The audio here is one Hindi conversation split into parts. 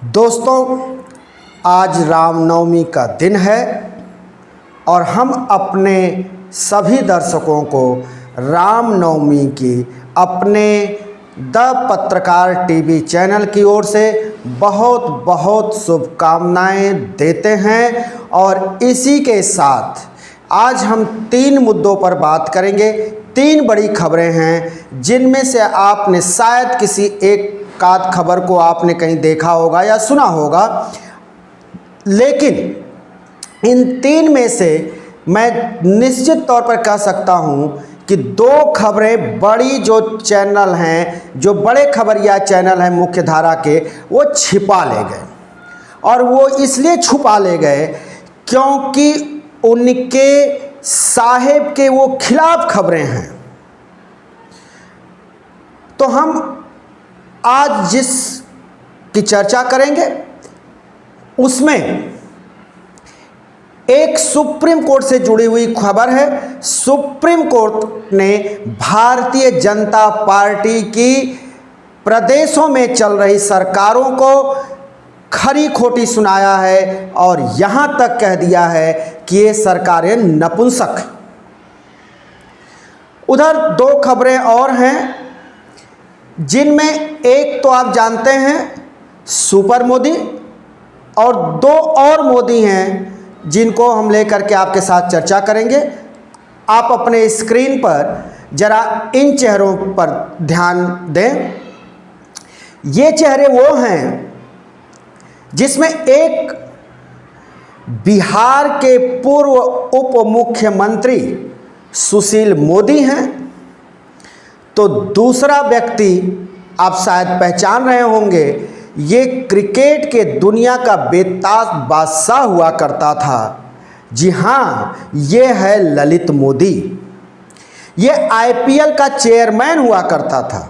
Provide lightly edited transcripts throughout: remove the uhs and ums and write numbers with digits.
दोस्तों, आज रामनवमी का दिन है और हम अपने सभी दर्शकों को रामनवमी की अपने द पत्रकार टीवी चैनल की ओर से बहुत बहुत शुभकामनाएं देते हैं। और इसी के साथ आज हम 3 मुद्दों पर बात करेंगे। 3 बड़ी खबरें हैं जिनमें से आपने शायद किसी एक आध खबर को आपने कहीं देखा होगा या सुना होगा, लेकिन इन 3 में से मैं निश्चित तौर पर कह सकता हूं कि 2 खबरें बड़ी जो चैनल हैं, जो बड़े खबरिया चैनल हैं मुख्य धारा के, वो छिपा ले गए। और वो इसलिए छुपा ले गए क्योंकि उनके साहेब के वो खिलाफ खबरें हैं। तो हम आज जिस की चर्चा करेंगे उसमें एक सुप्रीम कोर्ट से जुड़ी हुई खबर है। सुप्रीम कोर्ट ने भारतीय जनता पार्टी की प्रदेशों में चल रही सरकारों को खरी खोटी सुनाया है और यहां तक कह दिया है कि ये सरकारें नपुंसक हैं। उधर 2 खबरें और हैं जिनमें एक तो आप जानते हैं सुपर मोदी, और 2 और मोदी हैं जिनको हम लेकर के आपके साथ चर्चा करेंगे। आप अपने स्क्रीन पर जरा इन चेहरों पर ध्यान दें। ये चेहरे वो हैं जिसमें एक बिहार के पूर्व उप मुख्यमंत्री सुशील मोदी हैं, तो दूसरा व्यक्ति आप शायद पहचान रहे होंगे। ये क्रिकेट के दुनिया का बेताज बादशाह हुआ करता था। जी हाँ, ये है ललित मोदी। ये आईपीएल का चेयरमैन हुआ करता था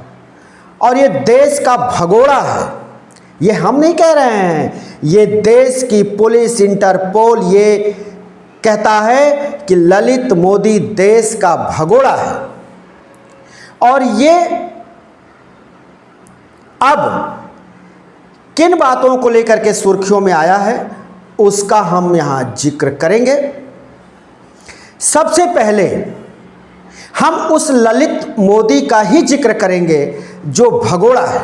और ये देश का भगोड़ा है। ये हम नहीं कह रहे हैं, ये देश की पुलिस, इंटरपोल ये कहता है कि ललित मोदी देश का भगोड़ा है। और ये अब किन बातों को लेकर के सुर्खियों में आया है उसका हम यहां जिक्र करेंगे। सबसे पहले हम उस ललित मोदी का ही जिक्र करेंगे जो भगोड़ा है।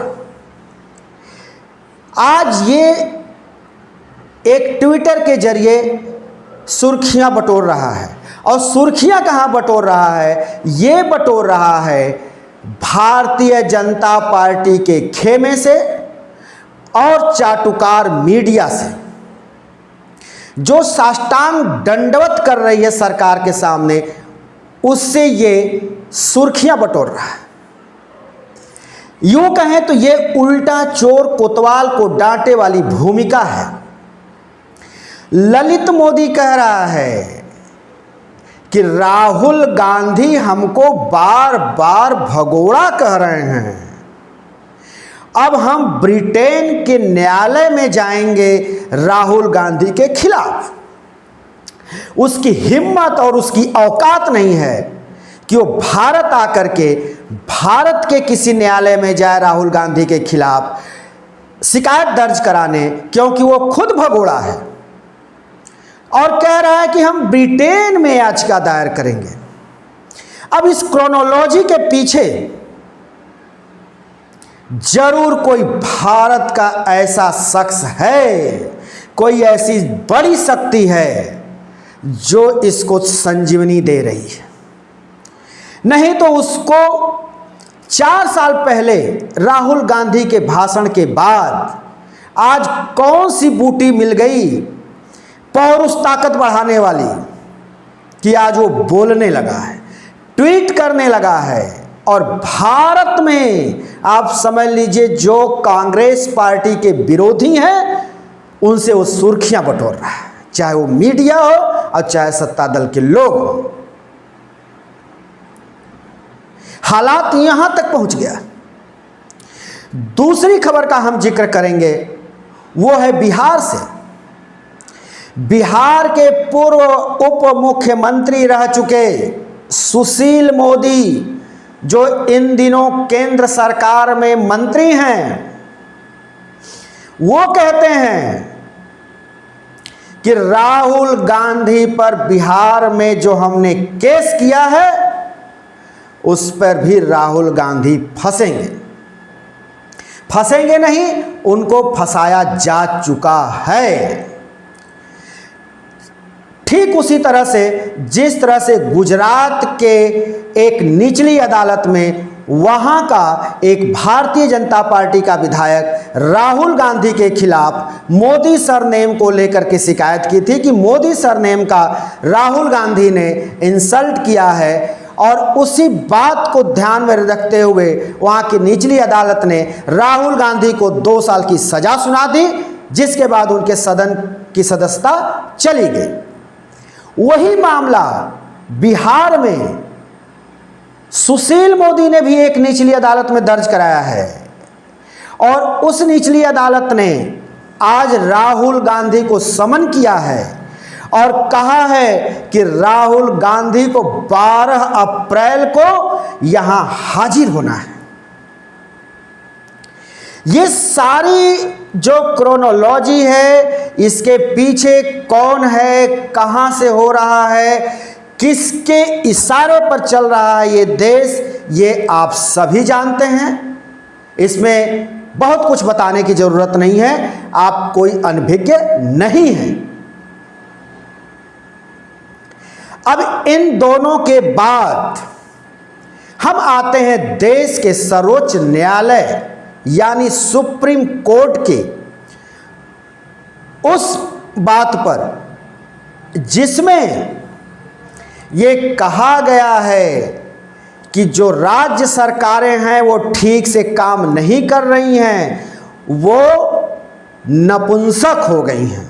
आज ये एक ट्विटर के जरिए सुर्खियां बटोर रहा है, और सुर्खियां कहां बटोर रहा है? ये बटोर रहा है भारतीय जनता पार्टी के खेमे से और चाटुकार मीडिया से, जो साष्टांग दंडवत कर रही है सरकार के सामने, उससे ये सुर्खियां बटोर रहा है। यूं कहें तो ये उल्टा चोर कोतवाल को डांटे वाली भूमिका है। ललित मोदी कह रहा है कि राहुल गांधी हमको बार बार भगोड़ा कह रहे हैं, अब हम ब्रिटेन के न्यायालय में जाएंगे राहुल गांधी के खिलाफ। उसकी हिम्मत और उसकी औकात नहीं है कि वो भारत आकर के भारत के किसी न्यायालय में जाए राहुल गांधी के खिलाफ शिकायत दर्ज कराने, क्योंकि वो खुद भगोड़ा है और कह रहा है कि हम ब्रिटेन में याचिका दायर करेंगे। अब इस क्रोनोलॉजी के पीछे जरूर कोई भारत का ऐसा शख्स है, कोई ऐसी बड़ी शक्ति है जो इसको संजीवनी दे रही है। नहीं तो उसको 4 साल पहले राहुल गांधी के भाषण के बाद आज कौन सी बूटी मिल गई पौरुष ताकत बढ़ाने वाली कि आज वो बोलने लगा है, ट्वीट करने लगा है। और भारत में आप समझ लीजिए जो कांग्रेस पार्टी के विरोधी हैं उनसे वो सुर्खियां बटोर रहा है, चाहे वो मीडिया हो और चाहे सत्ता दल के लोग हो। हालात यहां तक पहुंच गया। दूसरी खबर का हम जिक्र करेंगे, वो है बिहार से। बिहार के पूर्व उप मुख्यमंत्री रह चुके सुशील मोदी, जो इन दिनों केंद्र सरकार में मंत्री हैं, वो कहते हैं कि राहुल गांधी पर बिहार में जो हमने केस किया है उस पर भी राहुल गांधी फंसेंगे। फंसेंगे नहीं, उनको फंसाया जा चुका है। ठीक उसी तरह से जिस तरह से गुजरात के एक निचली अदालत में वहां का एक भारतीय जनता पार्टी का विधायक राहुल गांधी के खिलाफ मोदी सरनेम को लेकर के शिकायत की थी कि मोदी सरनेम का राहुल गांधी ने इंसल्ट किया है, और उसी बात को ध्यान में रखते हुए वहां की निचली अदालत ने राहुल गांधी को 2 साल की सजा सुना दी, जिसके बाद उनके सदन की सदस्यता चली गई। वही मामला बिहार में सुशील मोदी ने भी एक निचली अदालत में दर्ज कराया है, और उस निचली अदालत ने आज राहुल गांधी को समन किया है और कहा है कि राहुल गांधी को 12 अप्रैल को यहां हाजिर होना है। ये सारी जो क्रोनोलॉजी है, इसके पीछे कौन है, कहां से हो रहा है, किसके इशारे पर चल रहा है ये देश, ये आप सभी जानते हैं। इसमें बहुत कुछ बताने की जरूरत नहीं है, आप कोई अनभिज्ञ नहीं हैं। अब इन दोनों के बाद हम आते हैं देश के सर्वोच्च न्यायालय यानी सुप्रीम कोर्ट के उस बात पर जिसमें ये कहा गया है कि जो राज्य सरकारें हैं वो ठीक से काम नहीं कर रही हैं, वो नपुंसक हो गई हैं।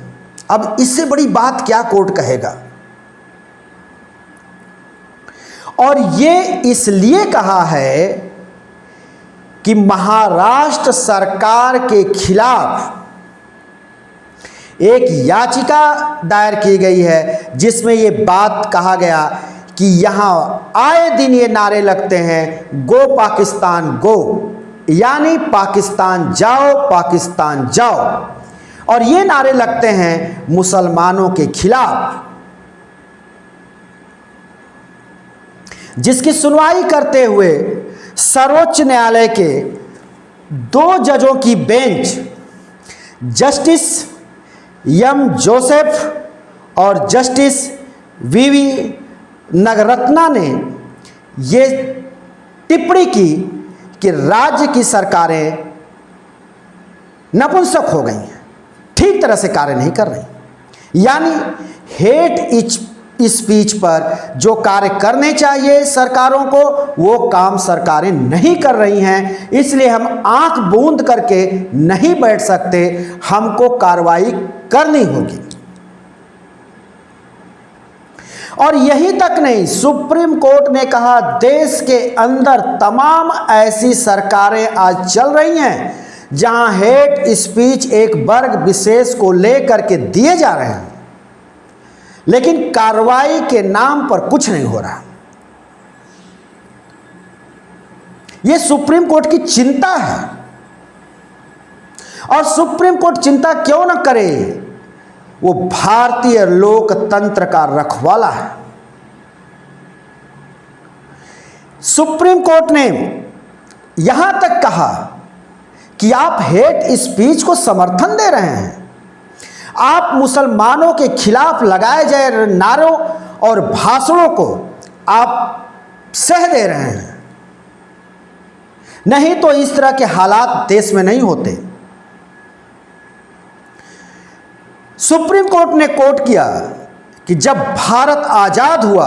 अब इससे बड़ी बात क्या कोर्ट कहेगा। और ये इसलिए कहा है कि महाराष्ट्र सरकार के खिलाफ एक याचिका दायर की गई है जिसमें ये बात कहा गया कि यहाँ आए दिन ये नारे लगते हैं गो पाकिस्तान गो, यानी पाकिस्तान जाओ पाकिस्तान जाओ, और ये नारे लगते हैं मुसलमानों के खिलाफ। जिसकी सुनवाई करते हुए सर्वोच्च न्यायालय के 2 जजों की बेंच जस्टिस एम जोसेफ और जस्टिस वीवी नगरत्ना ने ये टिप्पणी की कि राज्य की सरकारें नपुंसक हो गई हैं, ठीक तरह से कार्य नहीं कर रही। यानी हेट स्पीच पर जो कार्य करने चाहिए सरकारों को, वो काम सरकारें नहीं कर रही हैं। इसलिए हम आंख बूंद करके नहीं बैठ सकते, हमको कार्रवाई करनी होगी। और यही तक नहीं, सुप्रीम कोर्ट ने कहा देश के अंदर तमाम ऐसी सरकारें आज चल रही हैं जहां हेट स्पीच एक वर्ग विशेष को लेकर के दिए जा रहे हैं, लेकिन कार्रवाई के नाम पर कुछ नहीं हो रहा। यह सुप्रीम कोर्ट की चिंता है। और सुप्रीम कोर्ट चिंता क्यों न करे, वो भारतीय लोकतंत्र का रखवाला है। सुप्रीम कोर्ट ने यहां तक कहा कि आप हेट स्पीच को समर्थन दे रहे हैं, आप मुसलमानों के खिलाफ लगाए जाए नारों और भाषणों को आप सह दे रहे हैं, नहीं तो इस तरह के हालात देश में नहीं होते। सुप्रीम कोर्ट ने कोट किया कि जब भारत आजाद हुआ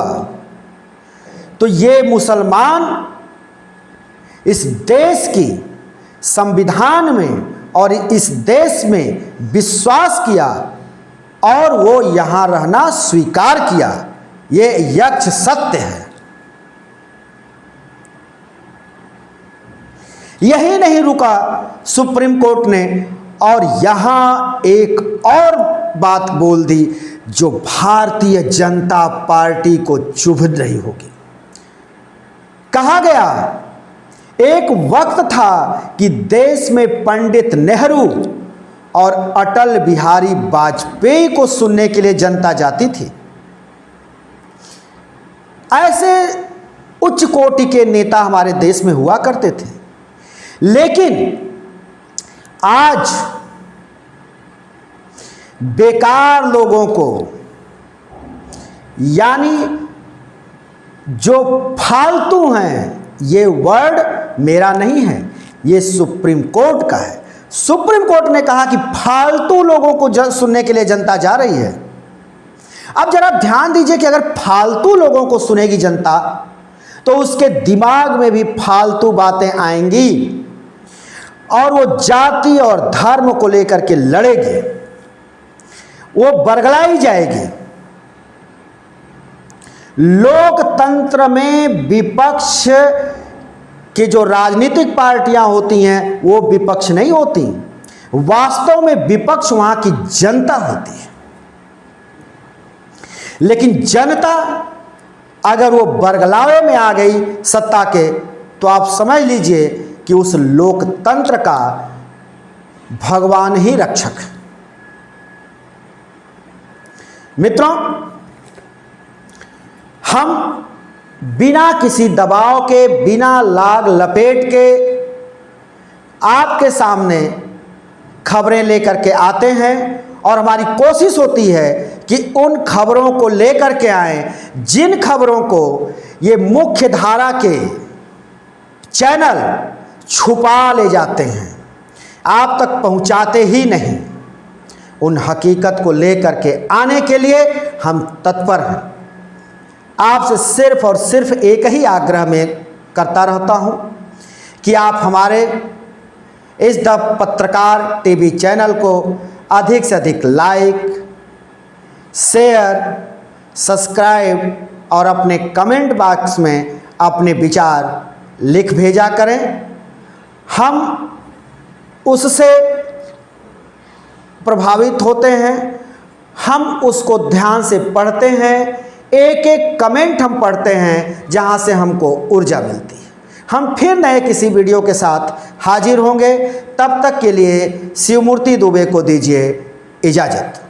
तो ये मुसलमान इस देश की संविधान में और इस देश में विश्वास किया और वो यहां रहना स्वीकार किया। ये यक्ष सत्य है। यही नहीं रुका सुप्रीम कोर्ट ने, और यहां एक और बात बोल दी जो भारतीय जनता पार्टी को चुभ रही होगी। कहा गया एक वक्त था कि देश में पंडित नेहरू और अटल बिहारी वाजपेयी को सुनने के लिए जनता जाती थी। ऐसे उच्च कोटि के नेता हमारे देश में हुआ करते थे। लेकिन आज बेकार लोगों को, यानी जो फालतू हैं, ये वर्ड मेरा नहीं है, ये सुप्रीम कोर्ट का है। सुप्रीम कोर्ट ने कहा कि फालतू लोगों को सुनने के लिए जनता जा रही है। अब जरा ध्यान दीजिए कि अगर फालतू लोगों को सुनेगी जनता तो उसके दिमाग में भी फालतू बातें आएंगी और वो जाति और धर्म को लेकर के लड़ेगी, वो बरगलाई जाएगी। लोकतंत्र में विपक्ष की जो राजनीतिक पार्टियां होती हैं वो विपक्ष नहीं होती, वास्तव में विपक्ष वहां की जनता होती है। लेकिन जनता अगर वो बरगलावे में आ गई सत्ता के, तो आप समझ लीजिए कि उस लोकतंत्र का भगवान ही रक्षक है। मित्रों, हम बिना किसी दबाव के, बिना लाग लपेट के आपके सामने खबरें लेकर के आते हैं और हमारी कोशिश होती है कि उन खबरों को लेकर के आएं जिन खबरों को ये मुख्य धारा के चैनल छुपा ले जाते हैं, आप तक पहुंचाते ही नहीं। उन हकीकत को लेकर के आने के लिए हम तत्पर हैं। आपसे सिर्फ और सिर्फ एक ही आग्रह में करता रहता हूं कि आप हमारे इस द पत्रकार टीवी चैनल को अधिक से अधिक लाइक, शेयर, सब्सक्राइब और अपने कमेंट बॉक्स में अपने विचार लिख भेजा करें। हम उससे प्रभावित होते हैं, हम उसको ध्यान से पढ़ते हैं, एक एक कमेंट हम पढ़ते हैं जहां से हमको ऊर्जा मिलती है। हम फिर नए किसी वीडियो के साथ हाजिर होंगे। तब तक के लिए शिवमूर्ति दुबे को दीजिए इजाज़त।